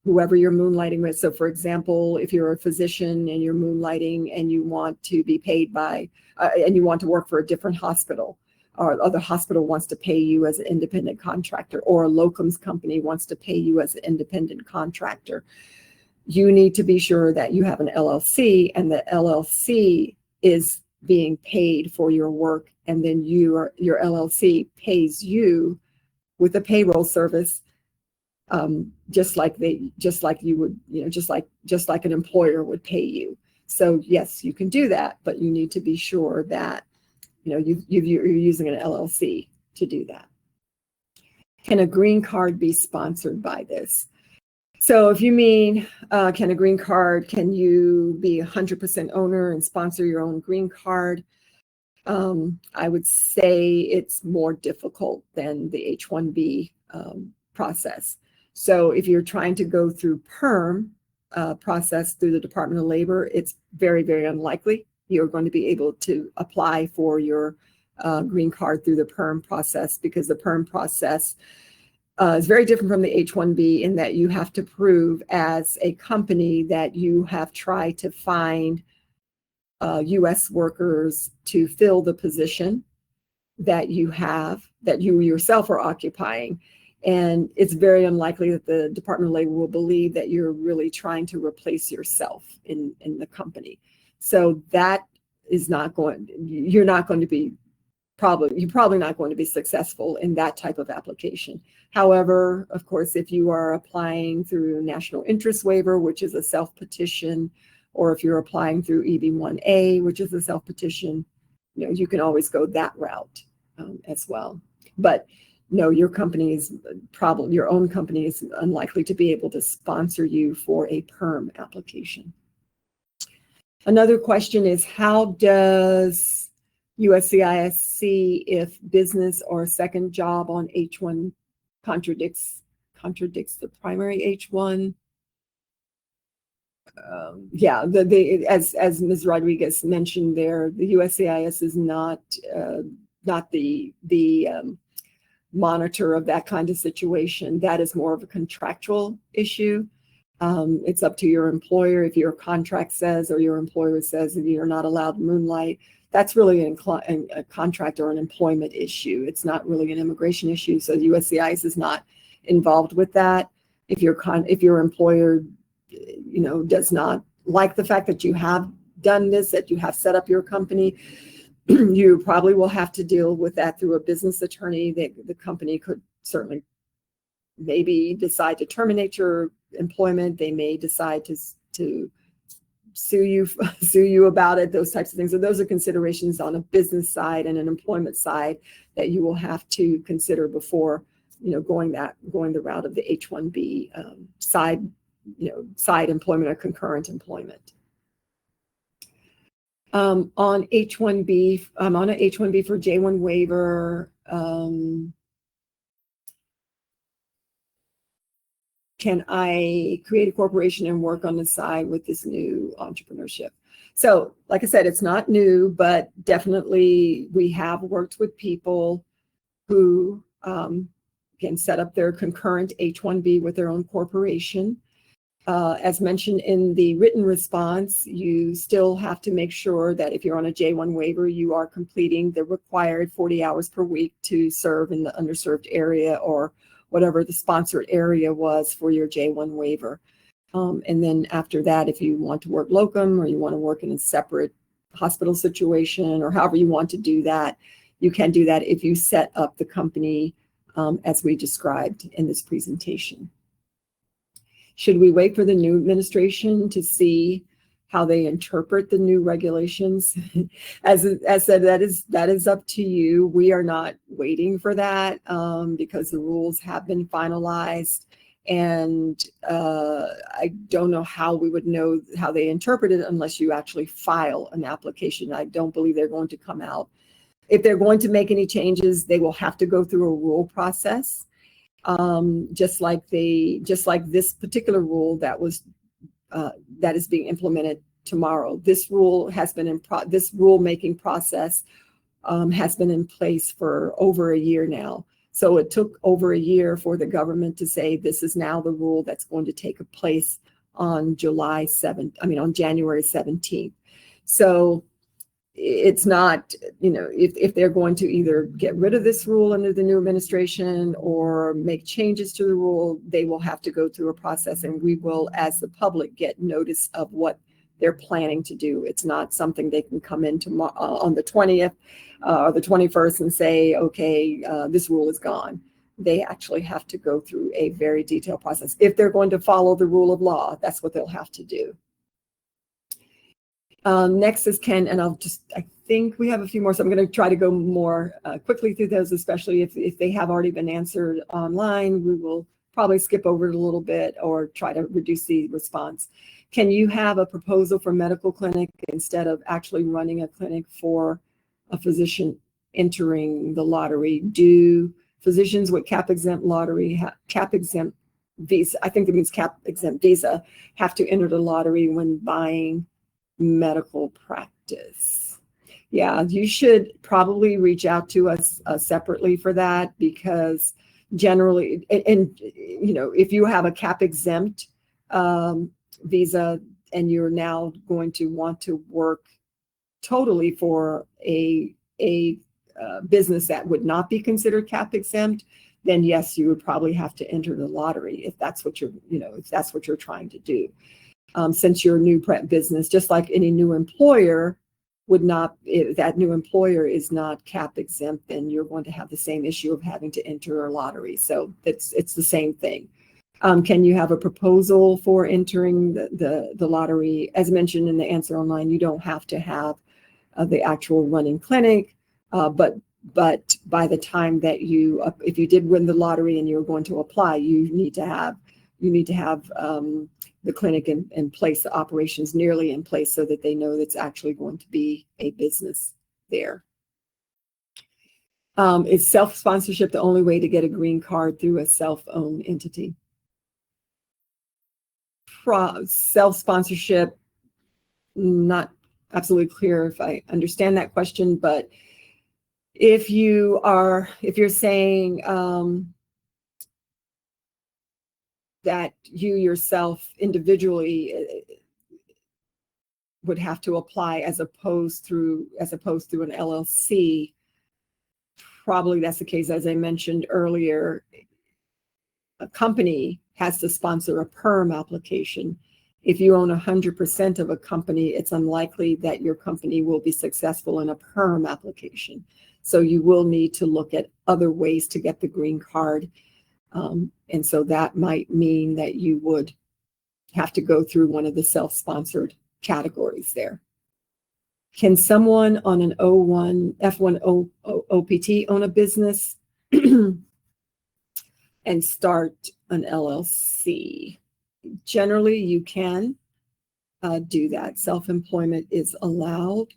Speaker 1: whoever you're moonlighting with. So for example, if you're a physician and you're moonlighting and you want to be paid by, and you want to work for a different hospital, or the hospital wants to pay you as an independent contractor, or a locums company wants to pay you as an independent contractor, you need to be sure that you have an LLC, and the LLC is being paid for your work, and then your LLC pays you with a payroll service, just like you would, just like an employer would pay you. So yes, you can do that, but you need to be sure that you're using an LLC to do that. Can a green card be sponsored by this? So if you mean, can you be 100% owner and sponsor your own green card? I would say it's more difficult than the H-1B process. So if you're trying to go through PERM process through the Department of Labor, it's very, very unlikely you're going to be able to apply for your green card through the PERM process, because the PERM process is very different from the H-1B in that you have to prove as a company that you have tried to find U.S. workers to fill the position that you yourself are occupying. And it's very unlikely that the Department of Labor will believe that you're really trying to replace yourself in the company. So that is you're probably not going to be successful in that type of application. However, of course, if you are applying through National Interest Waiver, which is a self-petition, or if you're applying through EB-1A, which is a self-petition, you can always go that route as well. But no, your own company is unlikely to be able to sponsor you for a PERM application. Another question is, how does USCIS see if business or second job on H-1 contradicts the primary H-1? Yeah, as Ms. Rodriguez mentioned there, the USCIS is not the monitor of that kind of situation. That is more of a contractual issue. It's up to your employer. If your contract says, or your employer says that you're not allowed to moonlight, that's really a contract or an employment issue. It's not really an immigration issue. So the USCIS is not involved with that. If your employer, does not like the fact that you have done this, that you have set up your company, you probably will have to deal with that through a business attorney. The company could certainly maybe decide to terminate your employment. They may decide to sue you about it, those types of things. So those are considerations on a business side and an employment side that you will have to consider before, going the route of the H-1B side employment or concurrent employment. On H-1B, I'm on an H-1B for J-1 waiver. can I create a corporation and work on the side with this new entrepreneurship? So, like I said, it's not new, but definitely we have worked with people who can set up their concurrent H-1B with their own corporation. As mentioned in the written response, you still have to make sure that if you're on a J-1 waiver, you are completing the required 40 hours per week to serve in the underserved area or whatever the sponsored area was for your J-1 waiver. And then after that, if you want to work locum or you want to work in a separate hospital situation or however you want to do that, you can do that if you set up the company as we described in this presentation. Should we wait for the new administration to see how they interpret the new regulations? As said, that is up to you. We are not waiting for that because the rules have been finalized. And I don't know how we would know how they interpret it unless you actually file an application. I don't believe they're going to come out. If they're going to make any changes, they will have to go through a rule process. Just like this particular rule that is being implemented tomorrow. This rule has been this rule-making process has been in place for over a year now. So it took over a year for the government to say this is now the rule that's going to take place on January 17th. So it's not, if they're going to either get rid of this rule under the new administration or make changes to the rule, they will have to go through a process, and we will, as the public, get notice of what they're planning to do. It's not something they can come in on the 20th or the 21st and say, okay, this rule is gone. They actually have to go through a very detailed process. If they're going to follow the rule of law, that's what they'll have to do. Next is Ken, and I think we have a few more, so I'm going to try to go more quickly through those, especially if they have already been answered online. We will probably skip over it a little bit or try to reduce the response. Can you have a proposal for medical clinic instead of actually running a clinic for a physician entering the lottery? Do physicians with cap-exempt lottery, cap-exempt visa, I think it means cap-exempt visa, have to enter the lottery when buying medical practice? Yeah, you should probably reach out to us separately for that, because generally, and if you have a cap-exempt visa and you're now going to want to work totally for a business that would not be considered cap-exempt, then yes, you would probably have to enter the lottery if that's what you're trying to do. Since you're a new business, just like any new employer would not, if that new employer is not cap exempt, then you're going to have the same issue of having to enter a lottery. So it's the same thing. Can you have a proposal for entering the lottery? As mentioned in the answer online, you don't have to have the actual running clinic, but by the time that if you did win the lottery and you're going to apply, you need to have the clinic in place, the operations nearly in place, so that they know that's actually going to be a business there. Is self-sponsorship the only way to get a green card through a self-owned entity? Self-sponsorship, not absolutely clear if I understand that question, but if you're saying that you yourself individually would have to apply as opposed through an LLC, probably that's the case. As I mentioned earlier, a company has to sponsor a PERM application. If you own 100% of a company, it's unlikely that your company will be successful in a PERM application. So you will need to look at other ways to get the green card. And so that might mean that you would have to go through one of the self-sponsored categories there. Can someone on an F1 OPT own a business and start an LLC? Generally, you can do that. Self-employment is allowed.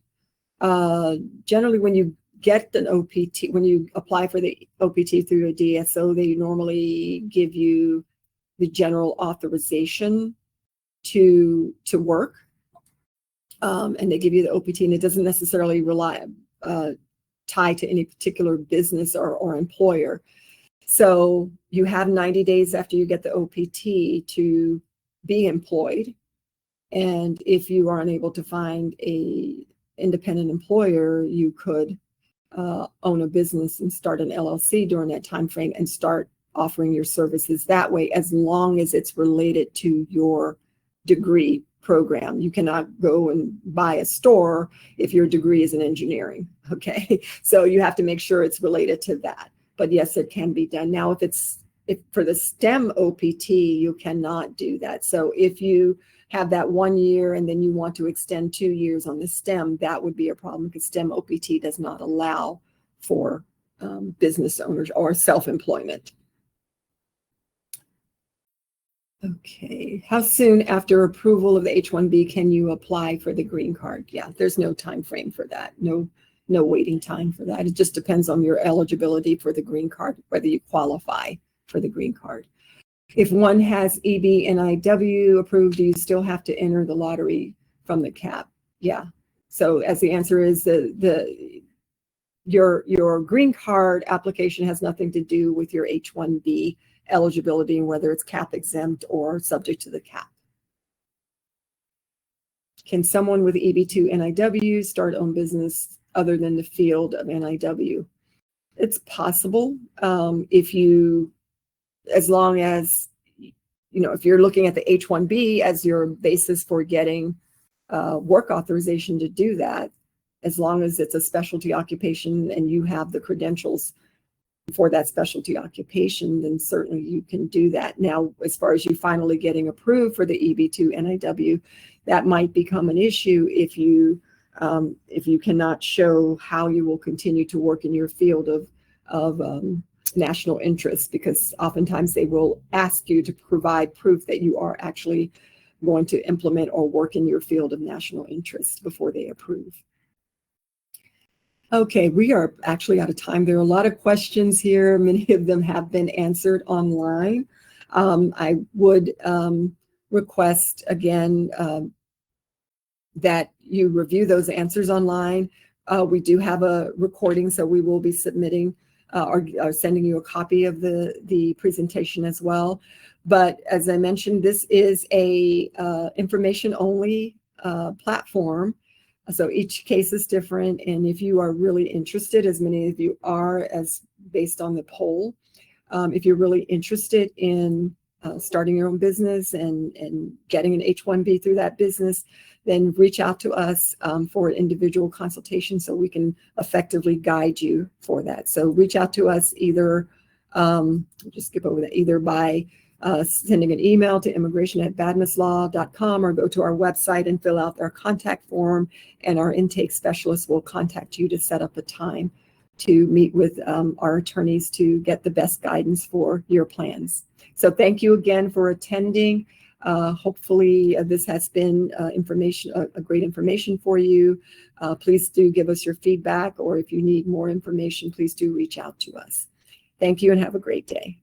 Speaker 1: Generally, when you get an OPT, when you apply for the OPT through a DSO, they normally give you the general authorization to work, and they give you the OPT, and it doesn't necessarily tie to any particular business or employer. So you have 90 days after you get the OPT to be employed. And if you are unable to find a independent employer, you could own a business and start an LLC during that time frame and start offering your services that way, as long as it's related to your degree program. You cannot go and buy a store if your degree is in engineering. Okay, so you have to make sure it's related to that. But yes, it can be done. Now, if for the STEM OPT, you cannot do that. So if you have that 1 year and then you want to extend 2 years on the STEM, that would be a problem, because STEM OPT does not allow for business owners or self-employment. Okay, how soon after approval of the H-1B can you apply for the green card? Yeah, there's no time frame for that. No waiting time for that. It just depends on your eligibility for the green card, whether you qualify for the green card. If one has EB-NIW approved, do you still have to enter the lottery from the CAP? Yeah. So as the answer is, your green card application has nothing to do with your H-1B eligibility and whether it's CAP exempt or subject to the CAP. Can someone with EB2-NIW start own business other than the field of NIW? It's possible, as long as, if you're looking at the H-1B as your basis for getting work authorization to do that, as long as it's a specialty occupation and you have the credentials for that specialty occupation, then certainly you can do that. Now, as far as you finally getting approved for the EB2-NIW, that might become an issue if you cannot show how you will continue to work in your field of national interest, because oftentimes they will ask you to provide proof that you are actually going to implement or work in your field of national interest before they approve. Okay, we are actually out of time. There are a lot of questions here. Many of them have been answered online. I would request again that you review those answers online. We do have a recording, so we will be submitting or sending you a copy of the presentation as well. But as I mentioned, this is a information only platform. So each case is different. And if you are really interested, as many of you are, as based on the poll, if you're really interested in starting your own business and getting an H-1B through that business, then reach out to us for an individual consultation so we can effectively guide you for that. So reach out to us either, just skip over that, either by sending an email to immigration@badmuslaw.com or go to our website and fill out our contact form, and our intake specialist will contact you to set up a time to meet with our attorneys to get the best guidance for your plans. So thank you again for attending. Hopefully this has been a great information for you. Please do give us your feedback, or if you need more information, please do reach out to us. Thank you and have a great day.